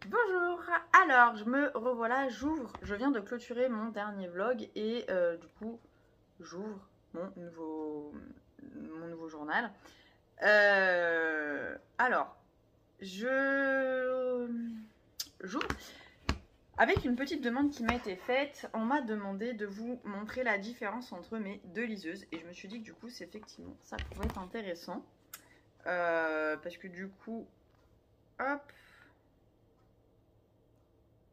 Bonjour, alors je me revoilà, je viens de clôturer mon dernier vlog et du coup j'ouvre mon nouveau journal. Alors, j'ouvre avec une petite demande qui m'a été faite. On m'a demandé de vous montrer la différence entre mes deux liseuses et je me suis dit que du coup c'est effectivement ça pourrait être intéressant parce que du coup, hop,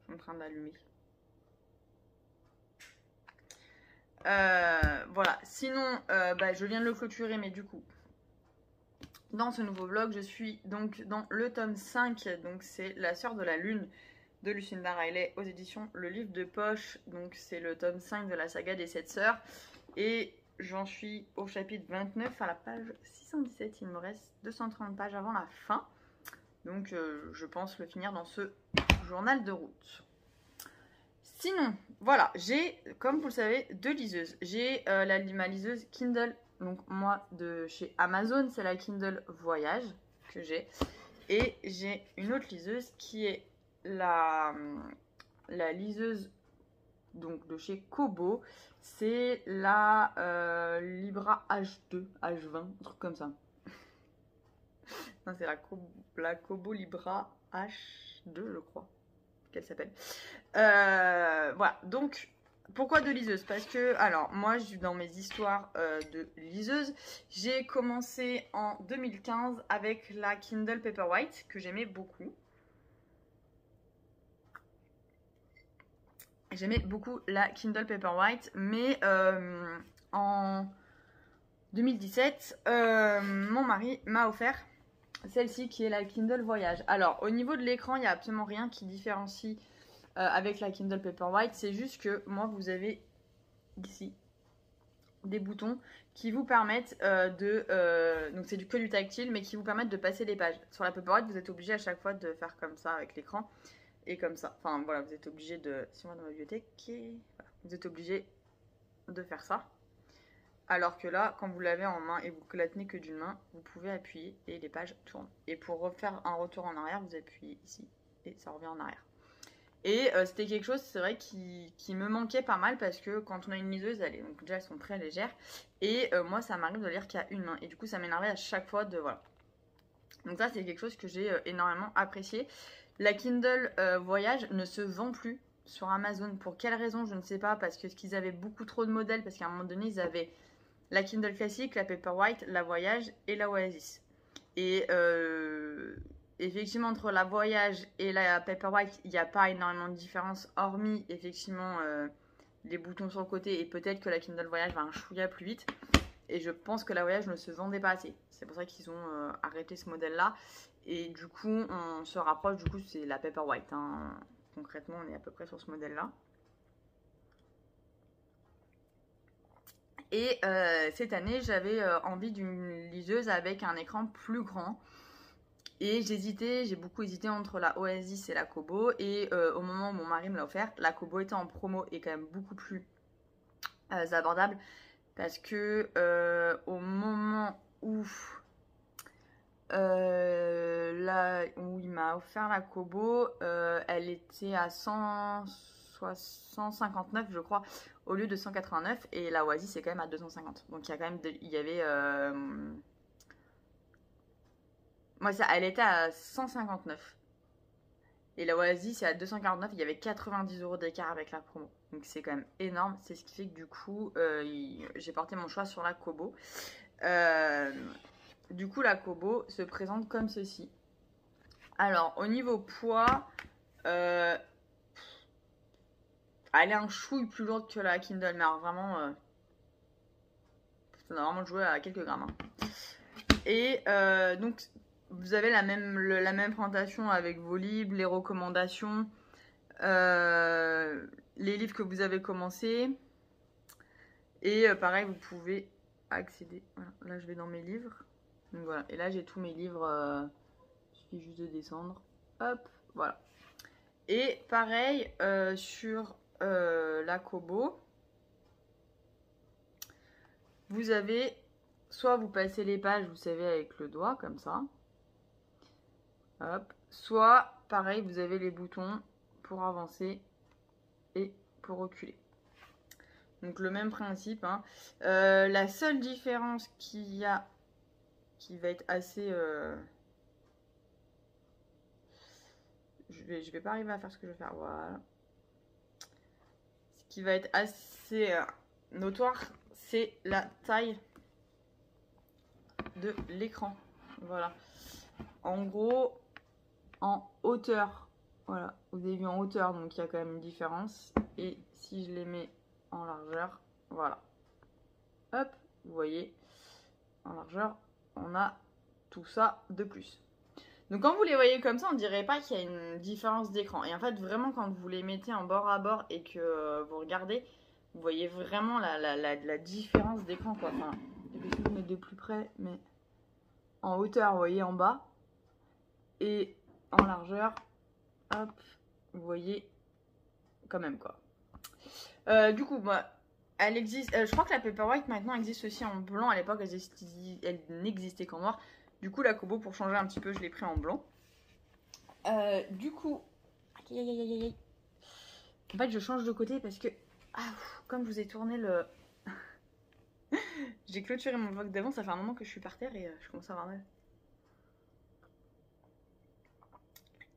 je suis en train d'allumer. Voilà, sinon je viens de le clôturer, mais du coup dans ce nouveau vlog je suis donc dans le tome 5, donc c'est La Sœur de la Lune de Lucinda Riley aux éditions Le Livre de Poche. Donc c'est le tome 5 de la saga des 7 sœurs et j'en suis au chapitre 29 à la page 617. Il me reste 230 pages avant la fin, donc je pense le finir dans ce journal de route. Sinon, voilà, j'ai, comme vous le savez, deux liseuses. J'ai ma liseuse Kindle, donc moi de chez Amazon, c'est la Kindle Voyage que j'ai. Et j'ai une autre liseuse qui est la liseuse donc de chez Kobo. C'est la Libra H2, H20, un truc comme ça. Non, c'est la Kobo Libra H2, je crois qu'elle s'appelle. Voilà, donc pourquoi de liseuse? Parce que, alors, moi, dans mes histoires de liseuse, j'ai commencé en 2015 avec la Kindle Paperwhite, que j'aimais beaucoup. J'aimais beaucoup la Kindle Paperwhite, mais en 2017, mon mari m'a offert celle-ci qui est la Kindle Voyage. Alors, au niveau de l'écran, il n'y a absolument rien qui différencie avec la Kindle Paperwhite. C'est juste que moi, vous avez ici des boutons qui vous permettent donc c'est que du tactile, mais qui vous permettent de passer les pages. Sur la Paperwhite, vous êtes obligé à chaque fois de faire comme ça avec l'écran et comme ça. Enfin voilà, vous êtes obligé de... Si on va dans la bibliothèque, voilà, vous êtes obligé de faire ça. Alors que là, quand vous l'avez en main et que la tenez que d'une main, vous pouvez appuyer et les pages tournent. Et pour refaire un retour en arrière, vous appuyez ici et ça revient en arrière. Et c'était quelque chose, c'est vrai, qui me manquait pas mal parce que quand on a une liseuse, donc déjà elles sont très légères. Et moi, ça m'arrive de lire qu'il y a une main. Et du coup, ça m'énervait à chaque fois de... Voilà. Donc ça, c'est quelque chose que j'ai énormément apprécié. La Kindle Voyage ne se vend plus sur Amazon. Pour quelle raison, je ne sais pas. Parce qu'ils avaient beaucoup trop de modèles. Parce qu'à un moment donné, ils avaient la Kindle classique, la Paperwhite, la Voyage et la Oasis. Et effectivement, entre la Voyage et la Paperwhite, il n'y a pas énormément de différence, hormis effectivement les boutons sur le côté. Et peut-être que la Kindle Voyage va un chouïa plus vite. Et je pense que la Voyage ne se vendait pas assez. C'est pour ça qu'ils ont arrêté ce modèle-là. Et du coup, on se rapproche, du coup, c'est la Paperwhite. Hein. Concrètement, on est à peu près sur ce modèle-là. Et cette année, j'avais envie d'une liseuse avec un écran plus grand. Et j'ai beaucoup hésité entre la Oasis et la Kobo. Et au moment où mon mari me l'a offert, la Kobo était en promo et quand même beaucoup plus abordable. Parce que au moment où il m'a offert la Kobo, elle était à 159 je crois, au lieu de 189, et la Oasis est quand même à 250. Donc il y a quand même il y avait moi ça, elle était à 159 et la Oasis est à 249. Il y avait 90 € d'écart avec la promo, donc c'est quand même énorme. C'est ce qui fait que du coup j'ai porté mon choix sur la Kobo. Du coup, la Kobo se présente comme ceci. Alors, au niveau poids, elle est un chouille plus lourde que la Kindle, mais alors vraiment, ça doit vraiment jouer à quelques grammes. Hein. Et donc, vous avez la même présentation avec vos livres, les recommandations, les livres que vous avez commencé. Et pareil, vous pouvez accéder. Voilà, là, je vais dans mes livres. Donc voilà, et là, j'ai tous mes livres. Il suffit juste de descendre. Hop, voilà. Et pareil sur la Kobo, vous avez soit vous passez les pages, vous savez, avec le doigt comme ça, hop, soit pareil, vous avez les boutons pour avancer et pour reculer. Donc le même principe. Hein. La seule différence qu'il y a, qui va être assez... Je vais pas arriver à faire ce que je veux faire. Voilà. Ce qui va être assez notoire, c'est la taille de l'écran. Voilà. En gros, en hauteur, voilà, vous avez vu en hauteur, donc il y a quand même une différence. Et si je les mets en largeur, voilà. Hop, vous voyez, en largeur, on a tout ça de plus. Donc quand vous les voyez comme ça, on dirait pas qu'il y a une différence d'écran. Et en fait, vraiment, quand vous les mettez en bord à bord et que vous regardez, vous voyez vraiment la différence d'écran, quoi. Enfin, je vais essayer de mettre de plus près, mais en hauteur, vous voyez, en bas. Et en largeur, hop, vous voyez quand même, quoi. Du coup, bah, elle existe. Je crois que la Paperwhite maintenant existe aussi en blanc. À l'époque, elle n'existait qu'en noir. Du coup, la Kobo, pour changer un petit peu, je l'ai pris en blanc. Du coup, en fait, je change de côté parce que, comme je vous ai tourné le... J'ai clôturé mon vlog d'avant, ça fait un moment que je suis par terre et je commence à avoir mal.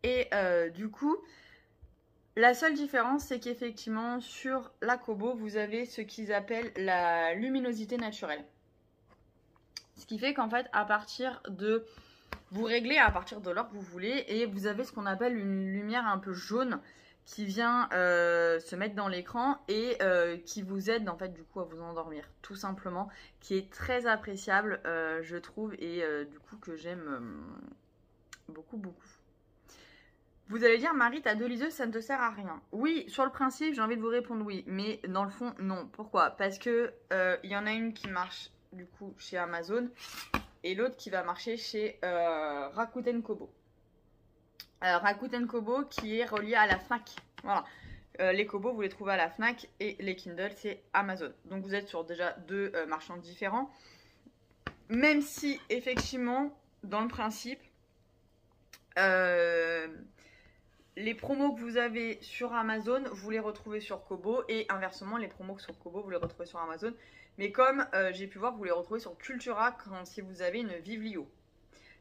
Et du coup, la seule différence, c'est qu'effectivement, sur la Kobo, vous avez ce qu'ils appellent la luminosité naturelle. Ce qui fait qu'en fait, à partir de... Vous réglez à partir de l'heure que vous voulez et vous avez ce qu'on appelle une lumière un peu jaune qui vient se mettre dans l'écran et qui vous aide en fait du coup à vous endormir tout simplement, qui est très appréciable je trouve et du coup que j'aime beaucoup. Vous allez dire Marie, ta 2 liseuses ça ne te sert à rien. Oui, sur le principe j'ai envie de vous répondre oui, mais dans le fond non. Pourquoi? Parce que il y en a une qui marche du coup chez Amazon et l'autre qui va marcher chez Rakuten Kobo. Rakuten Kobo qui est relié à la Fnac. Voilà. Les Kobo, vous les trouvez à la Fnac et les Kindle, c'est Amazon. Donc vous êtes sur déjà deux marchands différents. Même si, effectivement, dans le principe, les promos que vous avez sur Amazon, vous les retrouvez sur Kobo. Et inversement, les promos sur Kobo, vous les retrouvez sur Amazon. Mais comme j'ai pu voir, vous les retrouvez sur Cultura si vous avez une Vivlio.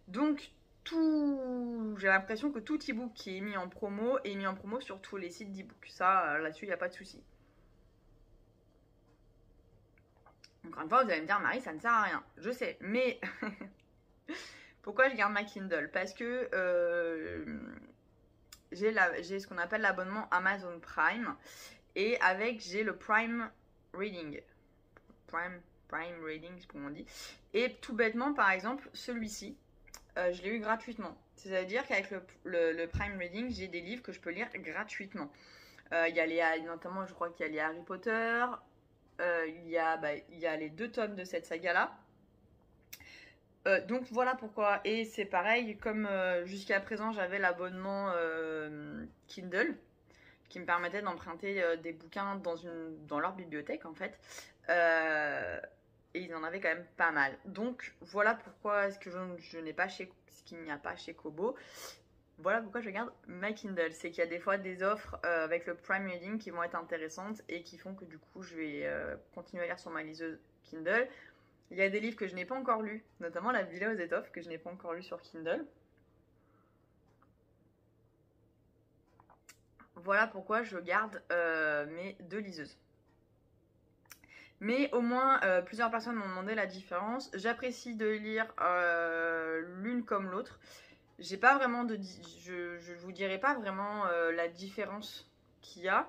Donc, j'ai l'impression que tout e-book qui est mis en promo est mis en promo sur tous les sites d'e-book. Ça, là-dessus, il n'y a pas de souci. Encore une fois, vous allez me dire, Marie, ça ne sert à rien. Je sais, mais pourquoi je garde ma Kindle? Parce que j'ai ce qu'on appelle l'abonnement Amazon Prime. Et avec, j'ai le Prime Reading. Prime Reading, c'est comment on dit. Et tout bêtement, par exemple, celui-ci, je l'ai eu gratuitement. C'est-à-dire qu'avec le Prime Reading, j'ai des livres que je peux lire gratuitement. Il y a notamment, je crois qu'il y a les Harry Potter. Il y a les 2 tomes de cette saga-là. Donc voilà pourquoi. Et c'est pareil, comme jusqu'à présent, j'avais l'abonnement Kindle qui me permettait d'emprunter des bouquins dans leur bibliothèque en fait. Et ils en avaient quand même pas mal. Donc voilà pourquoi est-ce que je n'ai pas ce qu'il n'y a pas chez Kobo. Voilà pourquoi je garde ma Kindle. C'est qu'il y a des fois des offres avec le Prime Reading qui vont être intéressantes et qui font que du coup je vais continuer à lire sur ma liseuse Kindle. Il y a des livres que je n'ai pas encore lus, notamment La Villa aux étoffes que je n'ai pas encore lu sur Kindle. Voilà pourquoi je garde mes 2 liseuses. Mais au moins, plusieurs personnes m'ont demandé la différence. J'apprécie de lire l'une comme l'autre. J'ai pas vraiment je vous dirai pas vraiment la différence qu'il y a.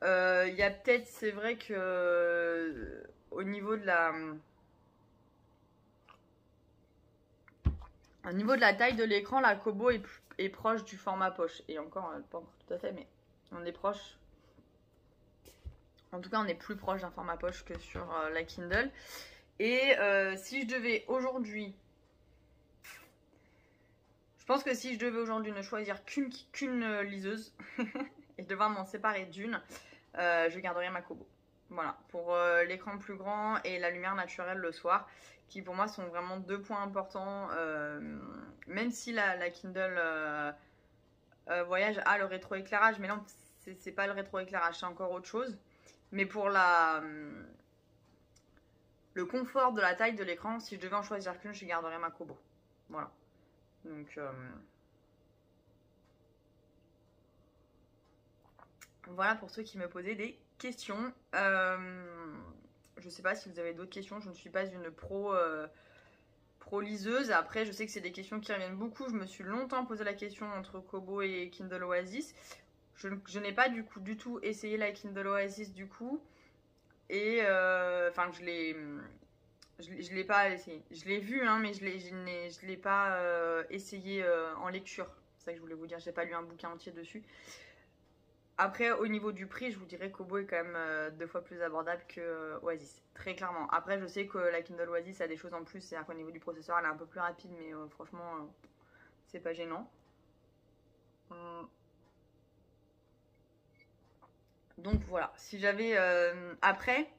Il y a peut-être, c'est vrai que au niveau de la taille de l'écran, la Kobo est proche du format poche. Et encore, pas encore tout à fait, mais on est proche. En tout cas, on est plus proche d'un format poche que sur la Kindle. Et si je devais aujourd'hui... Je pense que si je devais aujourd'hui ne choisir qu'une liseuse et devoir m'en séparer d'une, je garderais ma Kobo. Voilà, pour l'écran plus grand et la lumière naturelle le soir, qui pour moi sont vraiment 2 points importants. Même si la Kindle Voyage a le rétroéclairage, mais non, c'est pas le rétroéclairage, c'est encore autre chose. Mais pour le confort de la taille de l'écran, si je devais en choisir qu'une, je garderais ma Kobo. Voilà. Donc, voilà pour ceux qui me posaient des questions. Je sais pas si vous avez d'autres questions. Je ne suis pas une pro liseuse. Après, je sais que c'est des questions qui reviennent beaucoup. Je me suis longtemps posé la question entre Kobo et Kindle Oasis. Je n'ai pas du tout essayé la Kindle Oasis du coup. Et enfin, je l'ai pas essayé. Je l'ai vu, hein, mais je l'ai pas essayé en lecture. C'est ça que je voulais vous dire. J'ai pas lu un bouquin entier dessus. Après, au niveau du prix, je vous dirais que Kobo est quand même 2 fois plus abordable que Oasis. Très clairement. Après, je sais que la Kindle Oasis a des choses en plus. C'est-à-dire qu'au niveau du processeur, elle est un peu plus rapide. Mais franchement, c'est pas gênant. Donc voilà. Si j'avais... après,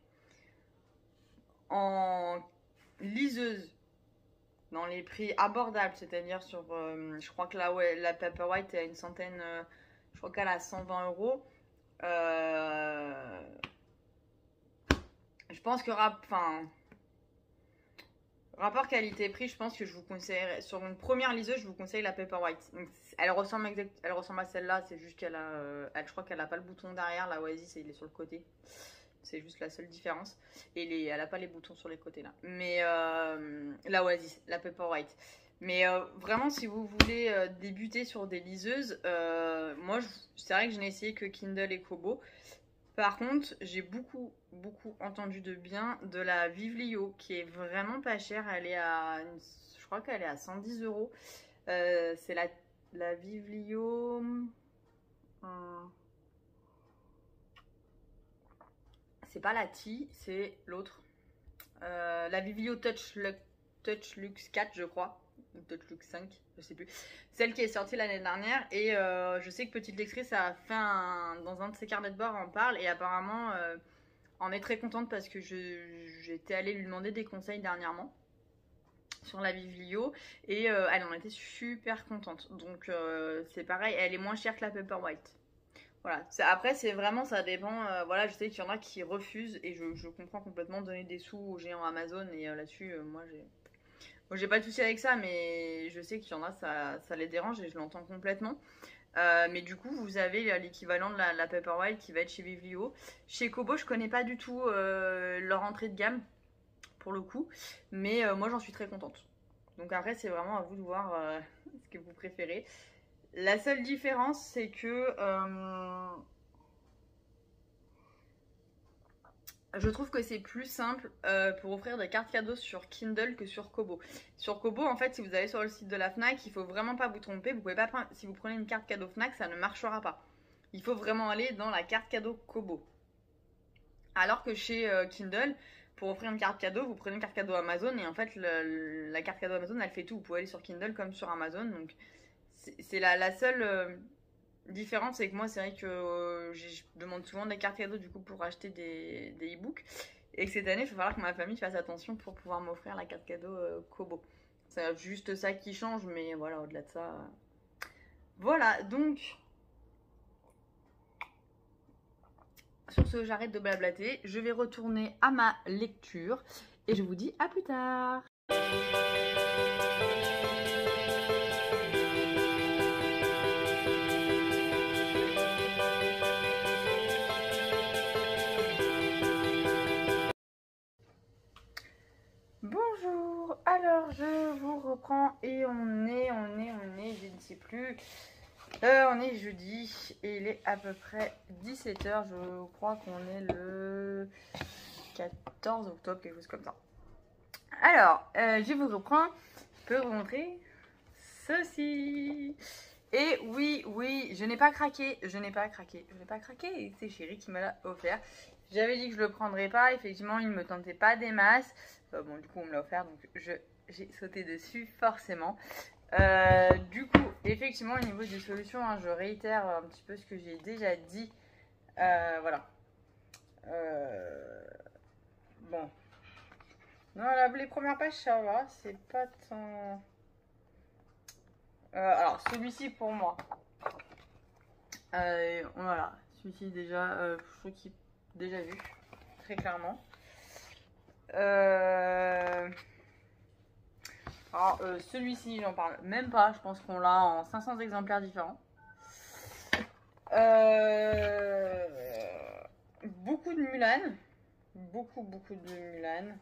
en liseuse, dans les prix abordables, c'est-à-dire sur... je crois que la Paperwhite est à une centaine... je crois qu'elle a 120 €. Je pense que rapport qualité-prix, je pense que je vous conseillerais sur une première liseuse, je vous conseille la Paperwhite. Donc, elle ressemble à celle-là, c'est juste qu'elle a, je crois qu'elle a pas le bouton derrière. La Oasis, il est sur le côté. C'est juste la seule différence. Et elle a pas les boutons sur les côtés là. Mais la Oasis, la Paperwhite. Mais vraiment, si vous voulez débuter sur des liseuses, moi, c'est vrai que je n'ai essayé que Kindle et Kobo. Par contre, j'ai beaucoup entendu de bien de la Vivlio qui est vraiment pas chère. Elle est je crois qu'elle est à 110 €. C'est la Vivlio. C'est pas la T, c'est l'autre. La Vivlio Touch Lux 4, je crois. Ou Touch Lux 5, je sais plus. Celle qui est sortie l'année dernière. Et je sais que Petite Lectrice a fait dans un de ses carnets de bord, en parle. Et apparemment, en est très contente parce que j'étais allée lui demander des conseils dernièrement sur la Vivlio. Et elle en était super contente. Donc c'est pareil, elle est moins chère que la Paperwhite. Voilà. Après, c'est vraiment, ça dépend. Voilà, je sais qu'il y en a qui refusent et je comprends complètement donner des sous aux géants Amazon. Et là-dessus, moi, j'ai pas de souci avec ça, mais je sais qu'il y en a, ça les dérange et je l'entends complètement. Mais du coup, vous avez l'équivalent de la Paperwhite qui va être chez Vivlio. Chez Kobo, je connais pas du tout leur entrée de gamme, pour le coup. Mais moi, j'en suis très contente. Donc après, c'est vraiment à vous de voir ce que vous préférez. La seule différence, c'est que je trouve que c'est plus simple pour offrir des cartes cadeaux sur Kindle que sur Kobo. Sur Kobo, en fait, si vous allez sur le site de la Fnac, il faut vraiment pas vous tromper. Vous pouvez pas prendre, si vous prenez une carte cadeau Fnac, ça ne marchera pas. Il faut vraiment aller dans la carte cadeau Kobo. Alors que chez Kindle, pour offrir une carte cadeau, vous prenez une carte cadeau Amazon et en fait, la carte cadeau Amazon, elle fait tout. Vous pouvez aller sur Kindle comme sur Amazon. Donc, c'est la seule différence, c'est que moi, c'est vrai que je demande souvent des cartes cadeaux du coup pour acheter des e-books. Et que cette année, il va falloir que ma famille fasse attention pour pouvoir m'offrir la carte cadeau Kobo. C'est juste ça qui change, mais voilà, au-delà de ça. Voilà, donc. Sur ce, j'arrête de blablater. Je vais retourner à ma lecture. Et je vous dis à plus tard. Bonjour, alors je vous reprends et on est, je ne sais plus, on est jeudi et il est à peu près 17 h, je crois qu'on est le 14 octobre, quelque chose comme ça. Alors, je vous reprends, je peux vous montrer ceci. Et oui, je n'ai pas craqué, c'est Chéri qui me l'a offert. J'avais dit que je le prendrais pas, effectivement il ne me tentait pas des masses. Bon, du coup on me l'a offert, donc j'ai sauté dessus forcément. Du coup, effectivement au niveau des solutions, hein, je réitère un petit peu ce que j'ai déjà dit. Voilà. Bon. Non, les premières pages ça va, c'est pas tant... alors celui-ci pour moi, Voilà, celui-ci déjà, je trouve qu'il est déjà vu, très clairement. Alors, celui-ci, j'en parle même pas, je pense qu'on l'a en 500 exemplaires différents. Beaucoup de Mulan, beaucoup de Mulan.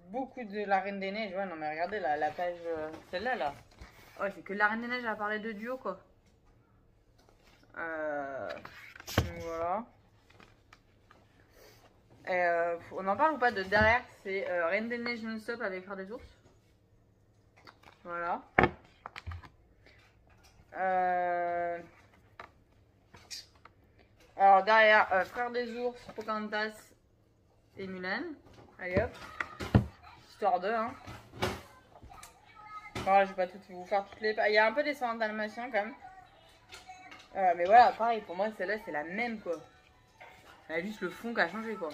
Beaucoup de la Reine des Neiges. Ouais, non, mais regardez la page, celle-là, là. Ouais, c'est que la Reine des Neiges a parlé de duo, quoi. Voilà. On en parle ou pas de derrière, c'est Reine des Neiges non-stop avec Frère des Ours. Voilà. Alors derrière, Frère des Ours, Pocahontas et Mulan. Allez hop. Histoire de, hein. Voilà, je vais pas tout vous faire toutes les... Il y a un peu des 100 dalmatiens quand même. Mais voilà, pareil, pour moi celle-là c'est la même quoi. Il y a juste le fond qui a changé quoi.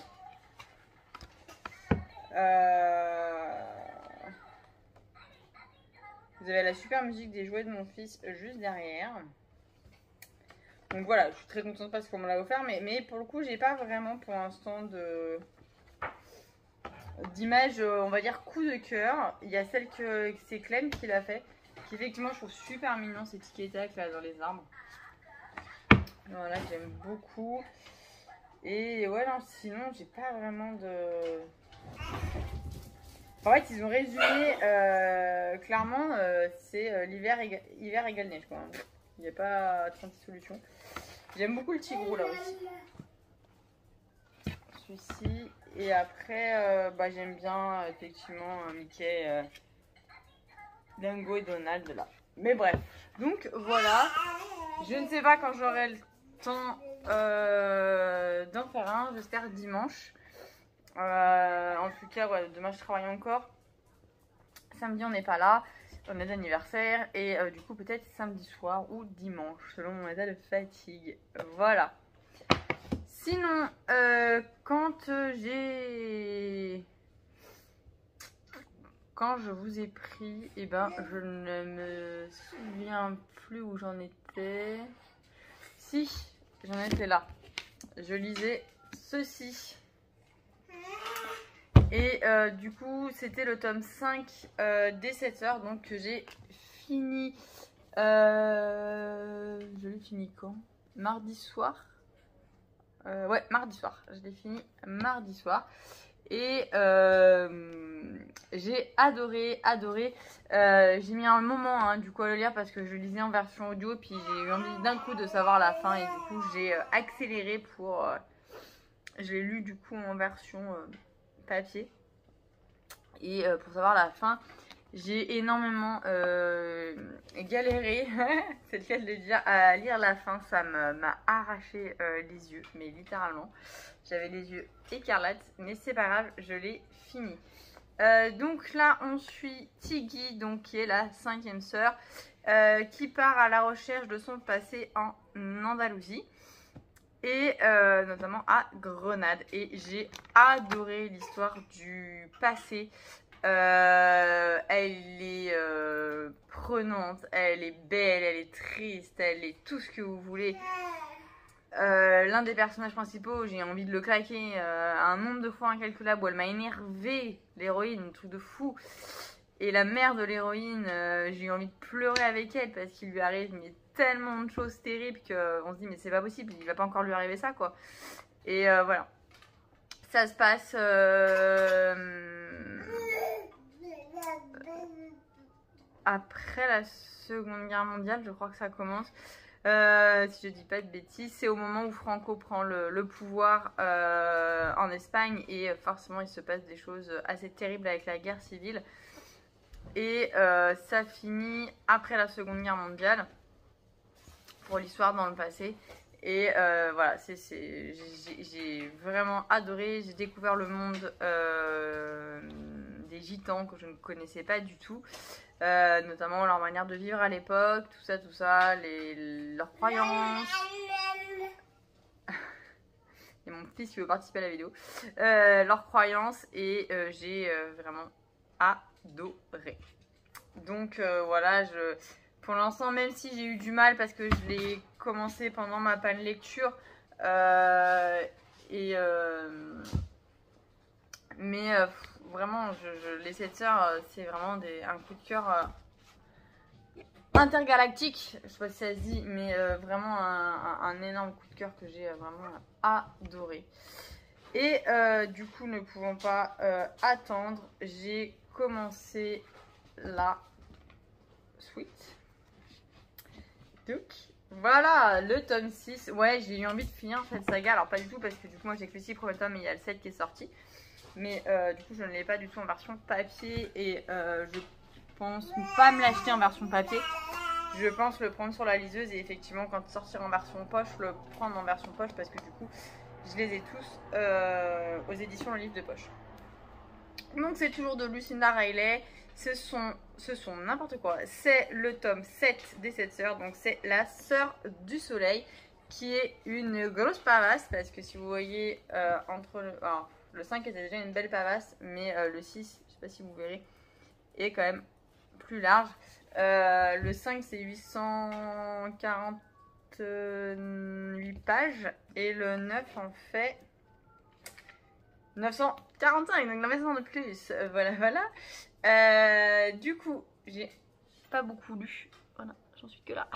Vous avez la super musique des jouets de mon fils juste derrière. Donc voilà, je suis très contente parce qu'on me l'a offert, mais pour le coup, j'ai pas vraiment pour l'instant d'image, on va dire, coup de cœur. Il y a celle que c'est Clem qui l'a fait, qui effectivement je trouve super mignon, ces tic et tac là dans les arbres. Voilà, j'aime beaucoup. Et ouais, non, sinon, j'ai pas vraiment de... En fait, ils ont résumé, clairement, c'est l'hiver égale neige, quoi. Il n'y a pas 36 solutions. J'aime beaucoup le tigrou, là aussi. Celui-ci. Et après, bah, j'aime bien, effectivement, Mickey, Dingo et Donald, là. Mais bref. Donc, voilà. Je ne sais pas quand j'aurai le temps d'en faire un. J'espère dimanche. En tout cas, ouais, demain je travaille encore. Samedi on n'est pas là, on est d'anniversaire et du coup peut-être samedi soir ou dimanche selon mon état de fatigue. Voilà. Sinon, quand je vous ai pris, et ben je ne me souviens plus où j'en étais. Si, j'en étais là. Je lisais ceci. Et du coup, c'était le tome 5 des 7 heures, donc que j'ai fini. Je l'ai fini quand? Mardi soir. Ouais, mardi soir. Je l'ai fini mardi soir. Et j'ai adoré. J'ai mis un moment hein, du coup à le lire parce que je lisais en version audio, puis j'ai eu envie d'un coup de savoir la fin et du coup j'ai accéléré pour... je l'ai lu du coup en version papier. Et pour savoir la fin, j'ai énormément galéré, c'est le cas de le dire, à lire la fin. Ça m'a arraché les yeux, mais littéralement. J'avais les yeux écarlates, mais c'est pas grave, je l'ai fini. Donc là, on suit Tiggy, donc, qui est la 5e sœur, qui part à la recherche de son passé en Andalousie. Et notamment à Grenade. Et j'ai adoré l'histoire du passé. Elle est prenante, elle est belle, elle est triste, elle est tout ce que vous voulez. L'un des personnages principaux, j'ai envie de le claquer un nombre de fois incalculable où elle m'a énervé, l'héroïne, un truc de fou. Et la mère de l'héroïne, j'ai eu envie de pleurer avec elle parce qu'il lui arrive mais tellement de choses terribles qu'on se dit mais c'est pas possible, il va pas encore lui arriver ça quoi. Et voilà. Ça se passe après la Seconde Guerre mondiale, je crois que ça commence. Si je dis pas de bêtises, c'est au moment où Franco prend le pouvoir en Espagne et forcément il se passe des choses assez terribles avec la guerre civile. Et ça finit après la Seconde Guerre mondiale pour l'histoire dans le passé. Et voilà, j'ai vraiment adoré. J'ai découvert le monde des gitans que je ne connaissais pas du tout. Notamment leur manière de vivre à l'époque, tout ça, leurs croyances. Et mon fils qui veut participer à la vidéo. Leurs croyances et j'ai vraiment adoré. Donc voilà, Pour l'instant, même si j'ai eu du mal parce que je l'ai commencé pendant ma panne lecture. Mais vraiment, les 7 sœurs, c'est vraiment un coup de cœur intergalactique. Je sais pas si ça se dit, mais vraiment un énorme coup de cœur que j'ai vraiment adoré. Et du coup, ne pouvant pas attendre, j'ai commencé la suite. Donc, voilà, le tome 6. Ouais, j'ai eu envie de finir cette saga. Alors, pas du tout, parce que du coup, moi j'ai que le 6 premiers tomes et il y a le 7 qui est sorti. Mais du coup, je ne l'ai pas du tout en version papier. Et je pense pas me l'acheter en version papier. Je pense le prendre sur la liseuse. Et effectivement, quand il sortira en version poche, le prendre en version poche. Parce que du coup, je les ai tous aux éditions Le Livre de Poche. Donc, c'est toujours de Lucinda Riley. Ce sont n'importe quoi. C'est le tome 7 des 7 sœurs. Donc c'est la sœur du soleil qui est une grosse pavasse. Parce que si vous voyez entre le 5 était déjà une belle pavasse. Mais le 6, je sais pas si vous verrez, est quand même plus large. Le 5 c'est 848 pages. Et le 9 en fait 945, donc 900 de plus. Voilà. Du coup, j'ai pas beaucoup lu. Voilà, j'en suis que là.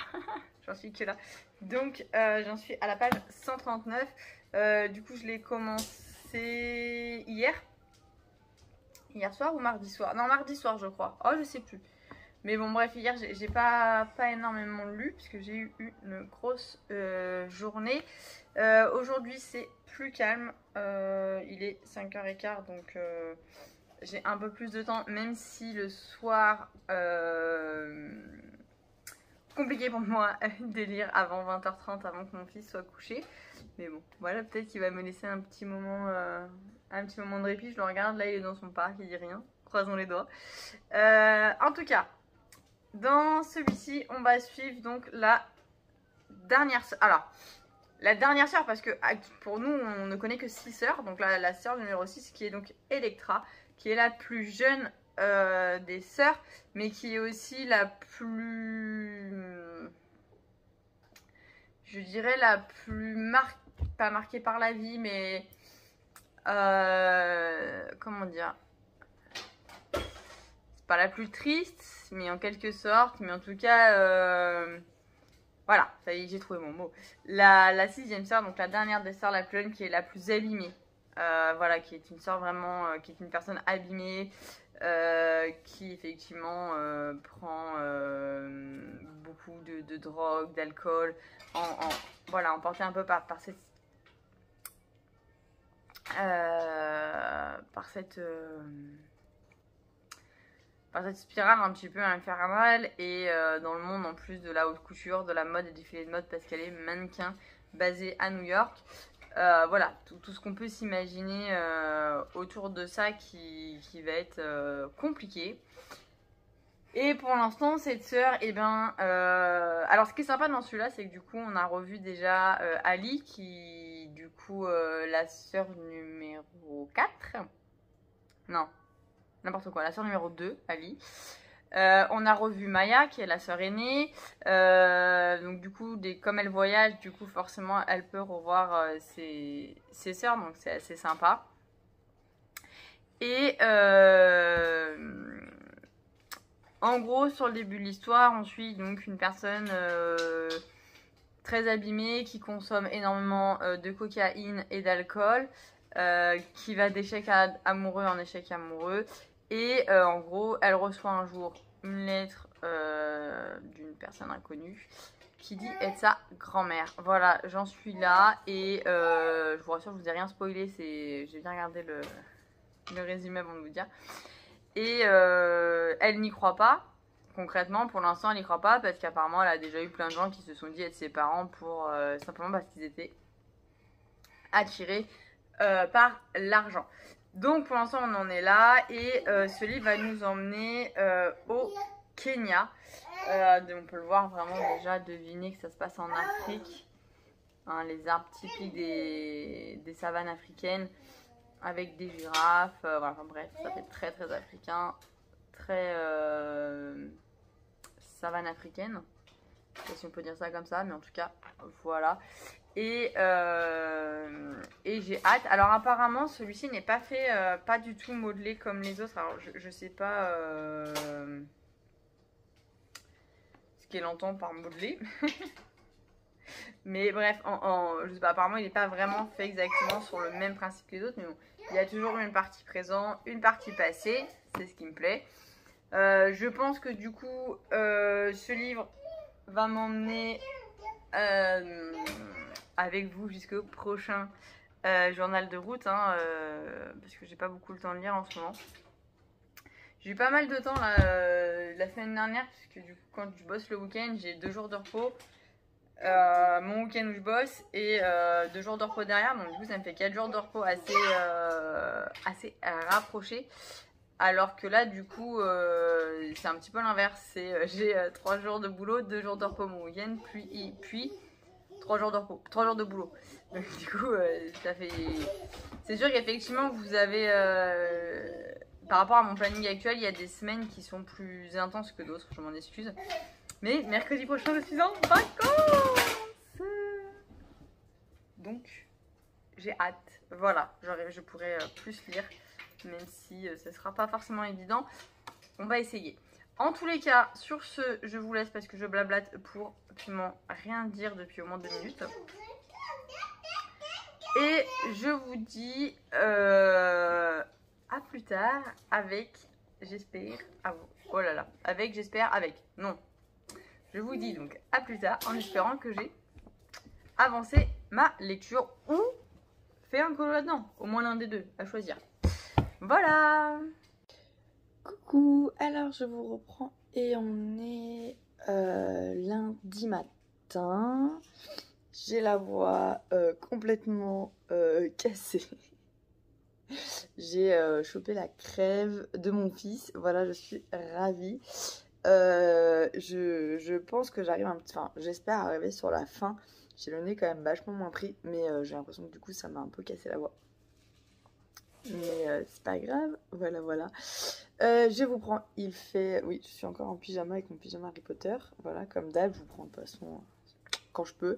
J'en suis que là. Donc, j'en suis à la page 139. Du coup, je l'ai commencé hier. Hier soir ou mardi soir? Non, mardi soir, je crois. Oh, je sais plus. Mais bon, bref, hier, j'ai pas énormément lu puisque j'ai eu une grosse journée. Aujourd'hui, c'est plus calme. Il est 5h15, donc j'ai un peu plus de temps, même si le soir, compliqué pour moi de lire avant 20h30, avant que mon fils soit couché. Mais bon, voilà, peut-être qu'il va me laisser un petit moment de répit. Je le regarde, là, il est dans son parc, il dit rien. Croisons les doigts. En tout cas, dans celui-ci, on va suivre donc la dernière sœur. Alors, la dernière sœur, parce que pour nous, on ne connaît que 6 sœurs. Donc la sœur numéro 6, qui est donc Electra, qui est la plus jeune des sœurs, mais qui est aussi la plus... Je dirais la plus pas marquée par la vie, mais... comment dire? C'est pas la plus triste, mais en quelque sorte. Mais en tout cas... Voilà, ça y est, j'ai trouvé mon mot. La sixième sœur, donc la dernière des sœurs, la plus jeune, qui est la plus abîmée. Voilà, qui est une sœur vraiment, qui est une personne abîmée, qui effectivement prend beaucoup de drogue, d'alcool, voilà, emportée un peu par cette spirale un petit peu infernale et dans le monde en plus de la haute couture, de la mode et des défilés de mode parce qu'elle est mannequin basée à New York. Voilà, tout ce qu'on peut s'imaginer autour de ça qui va être compliqué. Et pour l'instant, cette sœur, alors ce qui est sympa dans celui-là, c'est que du coup, on a revu déjà Ali, qui du coup, la sœur numéro 4. Non. N'importe quoi, la sœur numéro 2, Ali. On a revu Maya, qui est la sœur aînée. Donc du coup, comme elle voyage, du coup forcément, elle peut revoir ses sœurs, donc c'est assez sympa. Et en gros, sur le début de l'histoire, on suit donc une personne très abîmée qui consomme énormément de cocaïne et d'alcool, qui va d'échec amoureux en échec amoureux. Et en gros, elle reçoit un jour une lettre d'une personne inconnue qui dit être sa grand-mère. Voilà, j'en suis là et je vous rassure, je vous ai rien spoilé, j'ai bien regardé le résumé avant de vous dire. Et elle n'y croit pas, concrètement, pour l'instant elle n'y croit pas parce qu'apparemment elle a déjà eu plein de gens qui se sont dit être ses parents pour simplement parce qu'ils étaient attirés par l'argent. Donc pour l'instant on en est là et ce livre va nous emmener au Kenya. On peut le voir vraiment déjà, deviner que ça se passe en Afrique. Hein, les arbres typiques des savanes africaines avec des girafes. Voilà, enfin, bref, ça fait très très africain, très savane africaine. Je sais pas si on peut dire ça comme ça, mais en tout cas, voilà. Et j'ai hâte. Alors apparemment, celui-ci n'est pas fait, pas du tout modelé comme les autres. Alors je sais pas ce qu'elle entend par modelé. Mais bref, je sais pas, apparemment il n'est pas vraiment fait exactement sur le même principe que les autres. Mais bon, il y a toujours une partie présent, une partie passée. C'est ce qui me plaît. Je pense que du coup, ce livre va m'emmener avec vous jusqu'au prochain journal de route, hein, parce que j'ai pas beaucoup le temps de lire en ce moment. J'ai eu pas mal de temps là, la semaine dernière, puisque du coup quand je bosse le week-end, j'ai 2 jours de repos. Mon week-end où je bosse et 2 jours de repos derrière, donc du coup ça me fait 4 jours de repos assez rapprochés. Alors que là, du coup, c'est un petit peu l'inverse. J'ai 3 jours de boulot, 2 jours de repos mon week-end, puis 3 jours de repos, 3 jours de boulot. Donc du coup, ça fait... C'est sûr qu'effectivement, vous avez... par rapport à mon planning actuel, il y a des semaines qui sont plus intenses que d'autres, je m'en excuse. Mais mercredi prochain, je suis en vacances. Donc, j'ai hâte. Voilà, je pourrai plus lire. Même si ce ne sera pas forcément évident, on va essayer. En tous les cas, sur ce, je vous laisse parce que je blablate pour absolument rien dire depuis au moins 2 minutes. Et je vous dis à plus tard avec, j'espère, oh là là, avec, j'espère, avec, non. Je vous dis donc à plus tard en espérant que j'ai avancé ma lecture ou fait un colo là-dedans, au moins l'un des deux, à choisir. Voilà. Coucou, alors je vous reprends et on est lundi matin. J'ai la voix complètement cassée. J'ai chopé la crève de mon fils. Voilà, je suis ravie. Je pense que j'arrive un petit... Enfin, j'espère arriver sur la fin. J'ai le nez quand même vachement moins pris, mais j'ai l'impression que du coup ça m'a un peu cassé la voix. Mais c'est pas grave, voilà. Je vous prends, il fait... Oui, je suis encore en pyjama avec mon pyjama Harry Potter. Voilà, comme d'hab, je vous prends de toute façon quand je peux.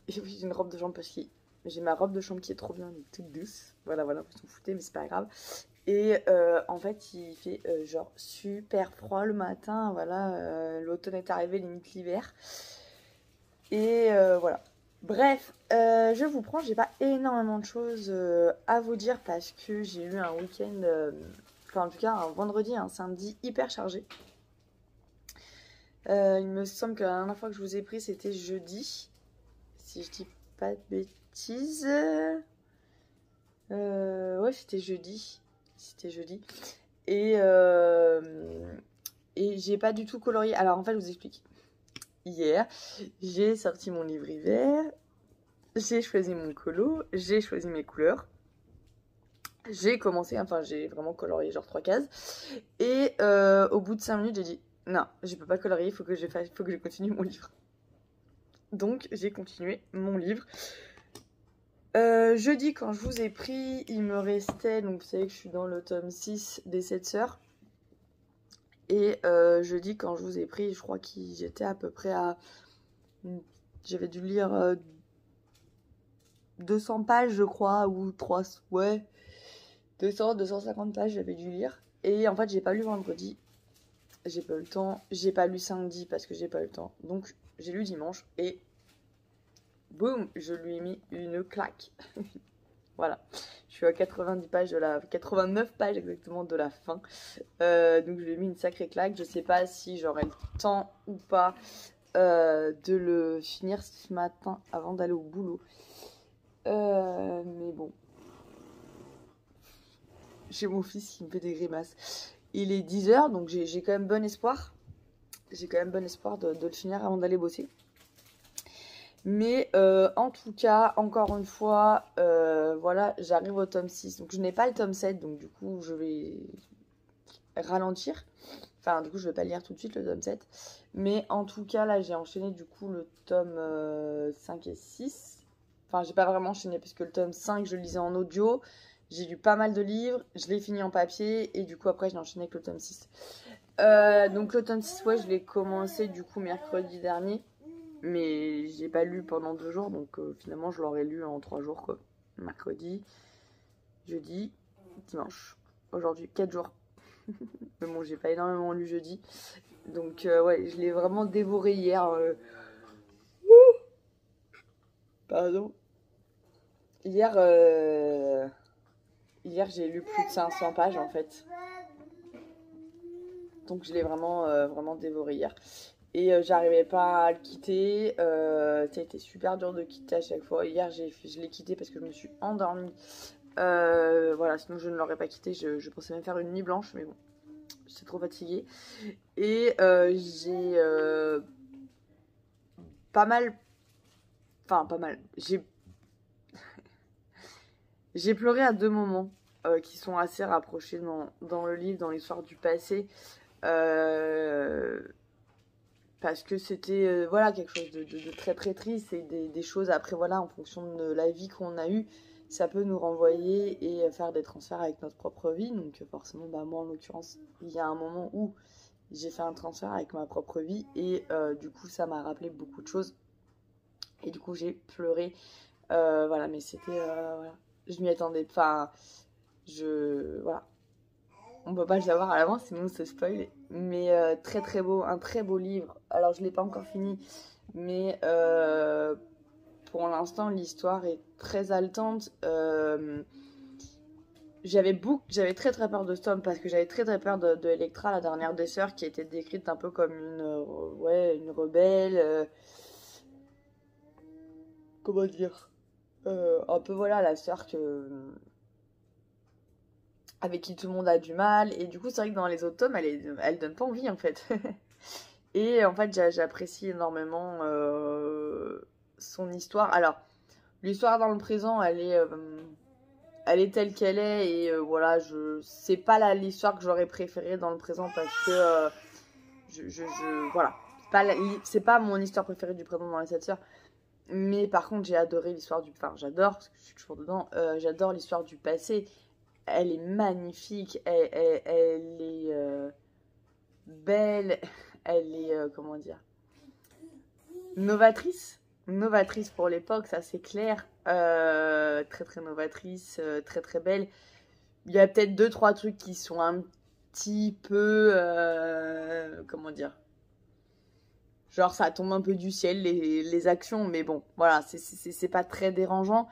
Et oui, j'ai une robe de chambre parce que j'ai ma robe de chambre qui est trop bien, elle est toute douce. Voilà, vous s'en foutez, mais c'est pas grave. Et en fait, il fait genre super froid le matin. Voilà, l'automne est arrivé, limite l'hiver. Et voilà. Bref, je vous prends, j'ai pas énormément de choses à vous dire parce que j'ai eu un week-end, enfin en tout cas un vendredi, un samedi hyper chargé. Il me semble que la dernière fois que je vous ai pris c'était jeudi, si je dis pas de bêtises. Ouais, c'était jeudi. Et j'ai pas du tout colorié. Alors en fait, je vous explique. Hier, j'ai sorti mon livre hiver, j'ai choisi mon colo, j'ai choisi mes couleurs, j'ai commencé, enfin j'ai vraiment colorié genre 3 cases, et au bout de 5 minutes j'ai dit non, je peux pas colorier, il faut que je continue mon livre. Donc j'ai continué mon livre. Jeudi quand je vous ai pris, il me restait, donc vous savez que je suis dans le tome 6 des 7 sœurs. Et jeudi quand je vous ai pris, je crois que j'étais à peu près à... J'avais dû lire 200 pages je crois, ou 3... Ouais, 250 pages j'avais dû lire. Et en fait j'ai pas lu vendredi, j'ai pas eu le temps. J'ai pas lu samedi parce que j'ai pas eu le temps. Donc j'ai lu dimanche et boum, je lui ai mis une claque. Voilà, je suis à 90 pages 89 pages exactement de la fin. Donc je lui ai mis une sacrée claque. Je sais pas si j'aurai le temps ou pas de le finir ce matin avant d'aller au boulot. Mais bon. J'ai mon fils qui me fait des grimaces. Il est 10 h, donc j'ai quand même bon espoir. J'ai quand même bon espoir de le finir avant d'aller bosser. Mais en tout cas, encore une fois, voilà, j'arrive au tome 6. Donc je n'ai pas le tome 7, donc du coup je vais ralentir. Enfin, du coup je vais pas lire tout de suite le tome 7. Mais en tout cas, là j'ai enchaîné du coup le tome 5 et 6. Enfin, j'ai pas vraiment enchaîné puisque le tome 5 je le lisais en audio. J'ai lu pas mal de livres, je l'ai fini en papier et du coup après j'ai enchaîné avec le tome 6. Donc le tome 6, ouais, je l'ai commencé du coup mercredi dernier, mais j'ai pas lu pendant 2 jours, donc finalement je l'aurais lu en 3 jours quoi. Mercredi, jeudi, dimanche. Aujourd'hui, 4 jours. Mais bon, j'ai pas énormément lu jeudi. Donc ouais, je l'ai vraiment dévoré hier. Pardon. Hier, hier j'ai lu plus de 500 pages en fait. Donc je l'ai vraiment, vraiment dévoré hier. Et j'arrivais pas à le quitter. Ça a été super dur de quitter à chaque fois. Hier, je l'ai quitté parce que je me suis endormie. Voilà, sinon je ne l'aurais pas quitté. Je pensais même faire une nuit blanche, mais bon, j'étais trop fatiguée. Et j'ai pas mal. Enfin, pas mal. J'ai pleuré à 2 moments qui sont assez rapprochés dans le livre, dans l'histoire du passé. Parce que c'était voilà, quelque chose de très très triste et des choses après, voilà, en fonction de la vie qu'on a eue, ça peut nous renvoyer et faire des transferts avec notre propre vie. Donc forcément, bah, moi en l'occurrence, il y a un moment où j'ai fait un transfert avec ma propre vie et du coup ça m'a rappelé beaucoup de choses et du coup j'ai pleuré. Voilà, mais c'était voilà, je m'y attendais, enfin voilà, on peut pas le savoir à l'avance sinon c'est spoil, mais très très beau, un très beau livre. Alors je l'ai pas encore fini, mais pour l'instant l'histoire est très haletante. J'avais très très peur de Storm parce que j'avais très très peur de Electra, la dernière des sœurs, qui était décrite un peu comme ouais, une rebelle, comment dire, un peu voilà la sœur avec qui tout le monde a du mal. Et du coup c'est vrai que dans les autres tomes elle donne pas envie en fait. Et en fait j'apprécie énormément son histoire. Alors l'histoire dans le présent elle est telle qu'elle est et voilà, c'est pas l'histoire que j'aurais préférée dans le présent parce que voilà, c'est pas mon histoire préférée du présent dans les 7 sœurs. Mais par contre, j'ai adoré l'histoire enfin, j'adore parce que je suis toujours dedans. J'adore l'histoire du passé. Elle est magnifique, elle est belle, elle est comment dire, novatrice pour l'époque, ça c'est clair. Très très novatrice, très très belle. Il y a peut-être 2-3 trucs qui sont un petit peu comment dire, genre ça tombe un peu du ciel les actions, mais bon voilà, c'est pas très dérangeant.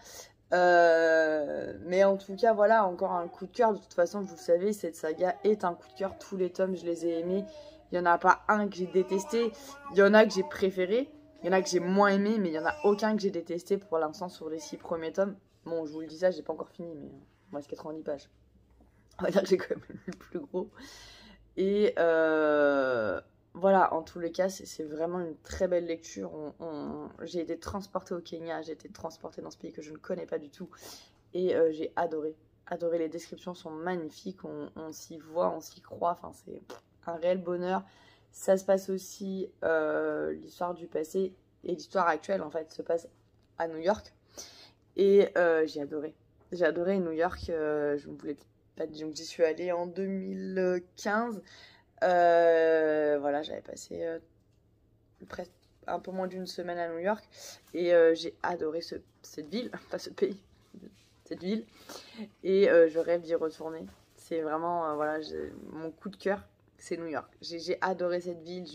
Mais en tout cas voilà, encore un coup de cœur. De toute façon, vous le savez, cette saga est un coup de cœur. Tous les tomes je les ai aimés. Il y en a pas un que j'ai détesté, il y en a que j'ai préféré, il y en a que j'ai moins aimé, mais il y en a aucun que j'ai détesté pour l'instant sur les 6 premiers tomes. Bon, je vous le dis ça, j'ai pas encore fini, mais moi c'est 90 pages, on va dire que j'ai quand même lu le plus gros. Et voilà, en tous les cas, c'est vraiment une très belle lecture. J'ai été transportée au Kenya, j'ai été transportée dans ce pays que je ne connais pas du tout. Et j'ai adoré. Adoré, les descriptions sont magnifiques, on s'y voit, on s'y croit. Enfin, c'est un réel bonheur. Ça se passe aussi, l'histoire du passé et l'histoire actuelle, en fait, se passe à New York. Et j'ai adoré. J'ai adoré New York. Je ne voulais pas dire que j'y suis allée en 2015. Voilà, j'avais passé presque un peu moins d'une semaine à New York et j'ai adoré cette ville, pas ce pays, cette ville, et je rêve d'y retourner. C'est vraiment voilà, mon coup de cœur, c'est New York. J'ai adoré cette ville.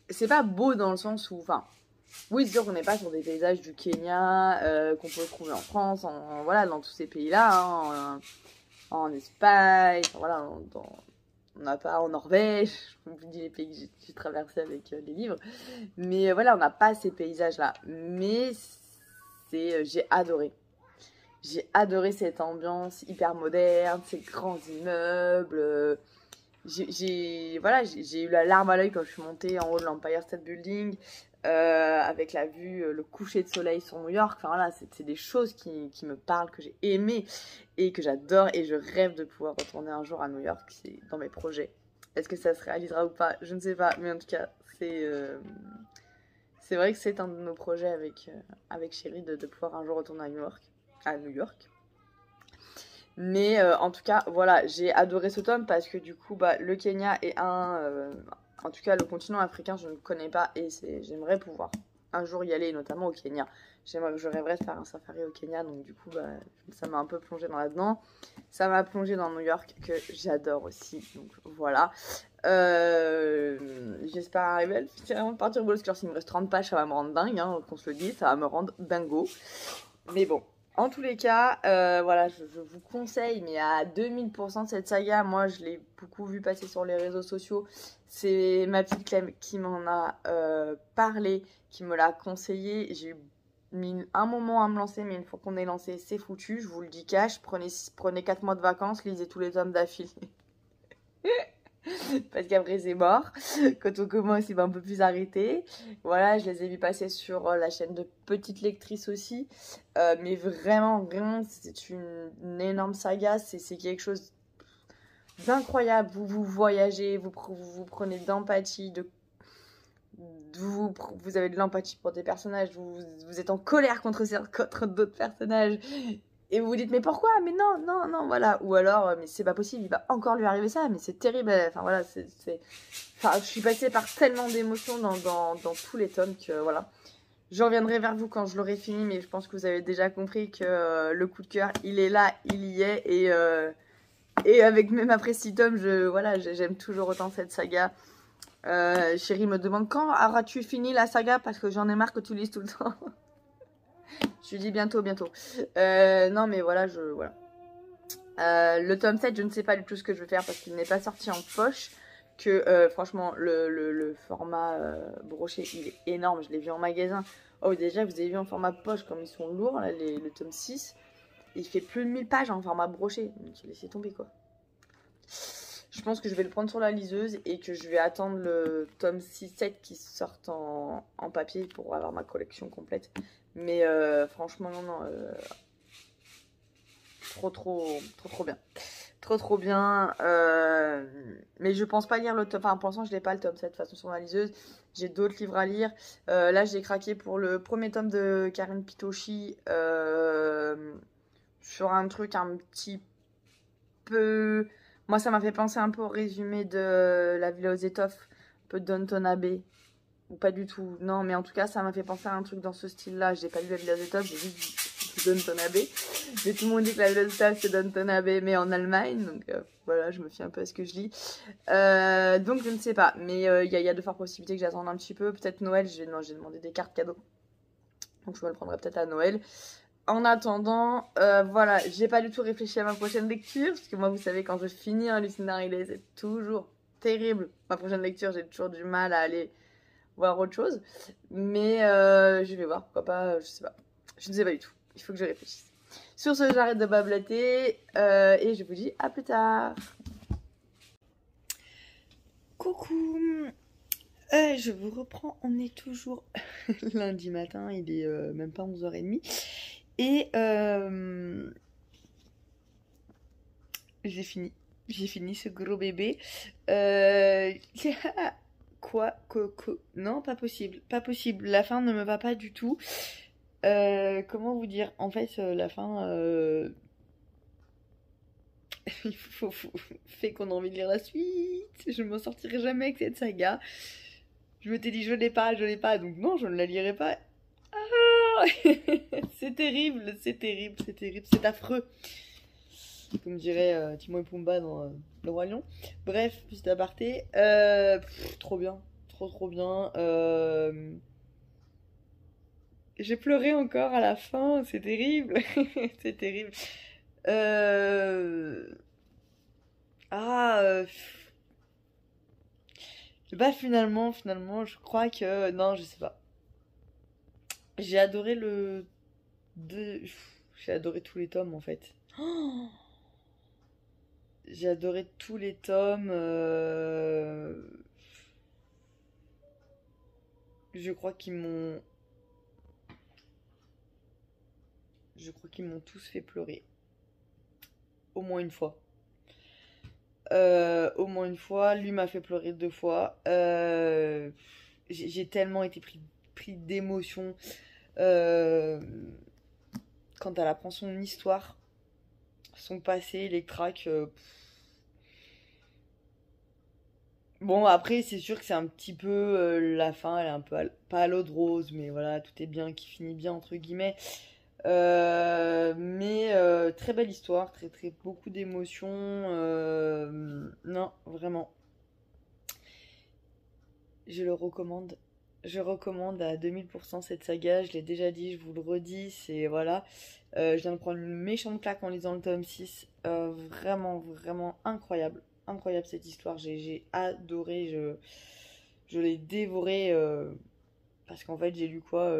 C'est pas beau dans le sens où, enfin, oui, c'est sûr qu'on n'est pas sur des paysages du Kenya qu'on peut trouver en France, voilà, dans tous ces pays-là, hein, en Espagne, enfin, voilà, on n'a pas en Norvège, je vous dis les pays que j'ai traversés avec les livres, mais voilà, on n'a pas ces paysages-là. Mais j'ai adoré. J'ai adoré cette ambiance hyper moderne, ces grands immeubles. Voilà, j'ai eu la larme à l'œil quand je suis montée en haut de l'Empire State Building, avec la vue, le coucher de soleil sur New York. Enfin voilà, c'est des choses qui me parlent, que j'ai aimées et que j'adore. Et je rêve de pouvoir retourner un jour à New York, c'est dans mes projets. Est-ce que ça se réalisera ou pas? Je ne sais pas, mais en tout cas, c'est vrai que c'est un de nos projets avec Chérie de pouvoir un jour retourner à New York. À New York. Mais en tout cas, voilà, j'ai adoré ce tome parce que du coup, bah, le Kenya est en tout cas, le continent africain, je ne connais pas et j'aimerais pouvoir un jour y aller, notamment au Kenya. Je rêverais de faire un safari au Kenya, donc du coup, bah, ça m'a un peu plongé dans là-dedans. Ça m'a plongé dans New York, que j'adore aussi, donc voilà. J'espère arriver à le finir avant de partir au boulot, parce que s'il me reste 30 pages, ça va me rendre dingue, hein, qu'on se le dise, ça va me rendre dingo. Mais bon, en tous les cas, voilà, je vous conseille, mais à 2000% cette saga, moi je l'ai beaucoup vu passer sur les réseaux sociaux. C'est ma petite Clem qui m'en a parlé, qui me l'a conseillé. J'ai mis un moment à me lancer, mais une fois qu'on est lancé, c'est foutu. Je vous le dis cash, prenez 4 mois de vacances, lisez tous les tomes d'affilée. Parce qu'après c'est mort. Quand on commence, il va un peu plus arrêter. Voilà, je les ai vus passer sur la chaîne de Petite Lectrice aussi. Mais vraiment, vraiment, c'est une énorme saga. C'est quelque chose d'incroyable. Vous voyagez, vous prenez d'empathie, vous avez de l'empathie pour des personnages, vous êtes en colère contre d'autres personnages. Et vous vous dites, mais pourquoi? Mais non, non, non, voilà. Ou alors, mais c'est pas possible, il va encore lui arriver ça, mais c'est terrible. Enfin, voilà, Enfin, je suis passée par tellement d'émotions dans tous les tomes que, voilà. Je reviendrai vers vous quand je l'aurai fini, mais je pense que vous avez déjà compris que le coup de cœur, il est là, il y est. Et avec même après 6 tomes, voilà, j'aime toujours autant cette saga. Chérie me demande, quand auras-tu fini la saga? Parce que j'en ai marre que tu lises tout le temps. Je lui dis bientôt, bientôt. Non, mais voilà, voilà. Le tome 7, je ne sais pas du tout ce que je vais faire parce qu'il n'est pas sorti en poche. Que franchement, le format broché, il est énorme. Je l'ai vu en magasin. Oh, déjà, vous avez vu en format poche comme ils sont lourds, là, le tome 6. Il fait plus de 1000 pages en format broché. Donc, laissez tomber, quoi. Je pense que je vais le prendre sur la liseuse et que je vais attendre le tome 6-7 qui sortent en papier pour avoir ma collection complète. Mais franchement, non, non. Trop bien. Trop bien. Mais je pense pas lire le tome. Enfin, pour l'instant, je l'ai pas le tome 7 de toute façon sur ma liseuse. J'ai d'autres livres à lire. Là, j'ai craqué pour le premier tome de Karen Pitoshi. Sur un truc un petit peu. Moi, ça m'a fait penser un peu au résumé de La Villa aux Étoffes, un peu de Downton Abbey. Ou pas du tout. Non, mais en tout cas, ça m'a fait penser à un truc dans ce style-là. J'ai pas lu La Villa aux Étoffes, j'ai juste Downton Abbey. Mais tout le monde dit que La Villa aux Étoffes, c'est Downton Abbey, mais en Allemagne. Donc voilà, je me fie un peu à ce que je lis. Donc je ne sais pas. Mais il y a de fortes possibilités que j'attende un petit peu. Peut-être Noël. J'ai demandé des cartes cadeaux. Donc je me le prendrai peut-être à Noël. En attendant, voilà, j'ai pas du tout réfléchi à ma prochaine lecture, parce que moi, vous savez, quand je finis un Lucinda Riley, c'est toujours terrible. Ma prochaine lecture, j'ai toujours du mal à aller voir autre chose. Mais je vais voir, pourquoi pas, je sais pas. Je ne sais pas du tout, il faut que je réfléchisse. Sur ce, j'arrête de bablater, et je vous dis à plus tard. Coucou, je vous reprends, on est toujours lundi matin, il est même pas 11h30. Et j'ai fini ce gros bébé. Quoi? Non, pas possible. Pas possible. La fin ne me va pas du tout. Comment vous dire? En fait, la fin fait qu'on a envie de lire la suite. Je m'en sortirai jamais avec cette saga. Je m'étais dit, je l'ai pas, donc non, je ne la lirai pas. C'est terrible, c'est affreux. Comme dirait Timon et Pumba dans Le Roi Lion. Bref, petit aparté. Trop bien, trop bien. J'ai pleuré encore à la fin, c'est terrible. C'est terrible. Bah finalement, je crois que... Non, je sais pas. J'ai adoré J'ai adoré tous les tomes en fait. J'ai adoré tous les tomes. Je crois qu'ils m'ont... Je crois qu'ils m'ont tous fait pleurer. Au moins une fois. Au moins une fois. Lui m'a fait pleurer 2 fois. J'ai tellement été pris d'émotion quand elle apprend son histoire. son passé, les tracks. Bon, après, c'est sûr que c'est un petit peu la fin, elle est un peu pas à l'eau de rose, mais voilà, tout est bien qui finit bien, entre guillemets. Mais très belle histoire, très très beaucoup d'émotions. Non, vraiment, je le recommande. Je recommande à 2000% cette saga, je l'ai déjà dit, je vous le redis, c'est voilà. Je viens de prendre une méchante claque en lisant le tome 6. Vraiment, vraiment incroyable. Incroyable cette histoire, j'ai adoré, je l'ai dévoré parce qu'en fait j'ai lu quoi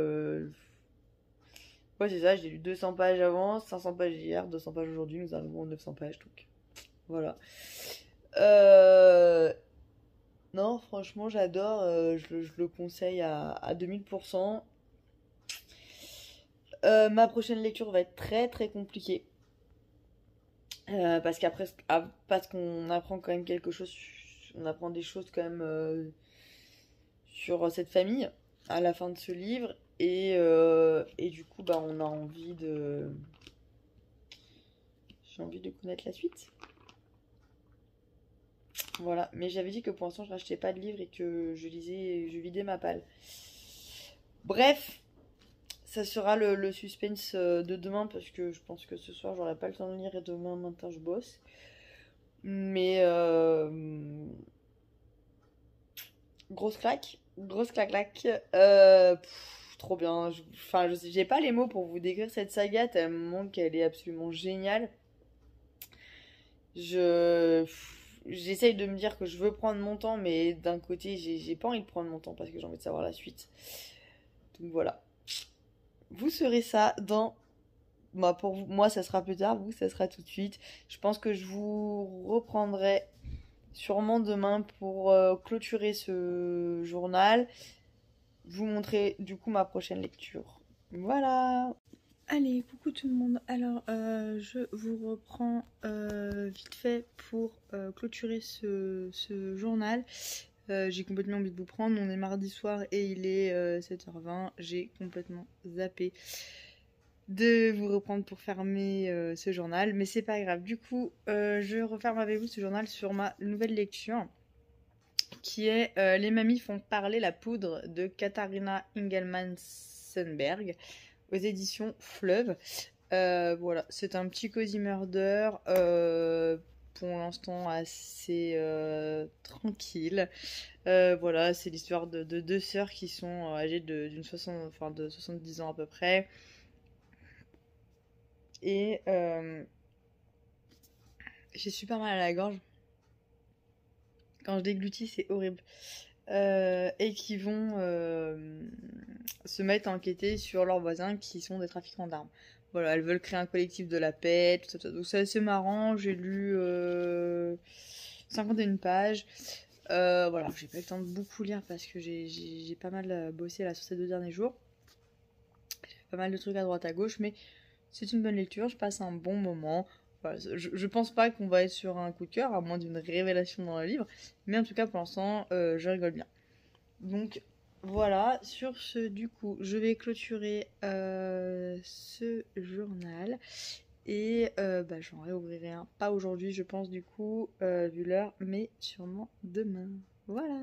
ouais, c'est ça, j'ai lu 200 pages avant, 500 pages hier, 200 pages aujourd'hui, nous arrivons aux 900 pages, donc voilà. Euh, Non, franchement, j'adore, je le conseille à 2000%. Ma prochaine lecture va être très très compliquée, parce qu'après, parce qu'on apprend quand même quelque chose, on apprend des choses quand même sur cette famille à la fin de ce livre, et du coup, bah, on a envie de... J'ai envie de connaître la suite. Voilà, mais j'avais dit que pour l'instant je rachetais pas de livres et que je lisais, je vidais ma palle. Bref, ça sera le suspense de demain parce que je pense que ce soir j'aurai pas le temps de lire et demain matin je bosse. Mais grosse claque. Trop bien. Enfin, j'ai pas les mots pour vous décrire cette saga tellement qu'elle est absolument géniale. Je J'essaye de me dire que je veux prendre mon temps, mais d'un côté, j'ai pas envie de prendre mon temps parce que j'ai envie de savoir la suite. Donc voilà. Vous serez ça dans... Bah pour moi, ça sera plus tard, vous, ça sera tout de suite. Je pense que je vous reprendrai sûrement demain pour clôturer ce journal. Vous montrer du coup ma prochaine lecture. Voilà. Allez, coucou tout le monde. Alors, je vous reprends vite fait pour clôturer ce journal. J'ai complètement oublié de vous prendre. On est mardi soir et il est 7h20. J'ai complètement zappé de vous reprendre pour fermer ce journal. Mais c'est pas grave. Du coup, je referme avec vous ce journal sur ma nouvelle lecture qui est Les mamies font parler la poudre de Katharina Engelmann-Sundberg aux éditions Fleuve. Voilà, c'est un petit cozy murder, pour l'instant assez tranquille. Voilà, c'est l'histoire de deux sœurs qui sont âgées de 70 ans à peu près. Et j'ai super mal à la gorge. Quand je déglutis, c'est horrible. Et qui vont se mettre à enquêter sur leurs voisins qui sont des trafiquants d'armes. Voilà, elles veulent créer un collectif de la paix, tout ça. Donc c'est assez marrant, j'ai lu 51 pages. Voilà, j'ai pas eu le temps de beaucoup lire parce que j'ai pas mal bossé là sur ces 2 derniers jours. J'ai fait pas mal de trucs à droite à gauche, mais c'est une bonne lecture, je passe un bon moment. Voilà, je pense pas qu'on va être sur un coup de cœur, à moins d'une révélation dans le livre, mais en tout cas pour l'instant, je rigole bien. Donc voilà, sur ce, du coup, je vais clôturer ce journal et bah, j'en réouvrirai un. Pas aujourd'hui, je pense, du coup, vu l'heure, mais sûrement demain. Voilà.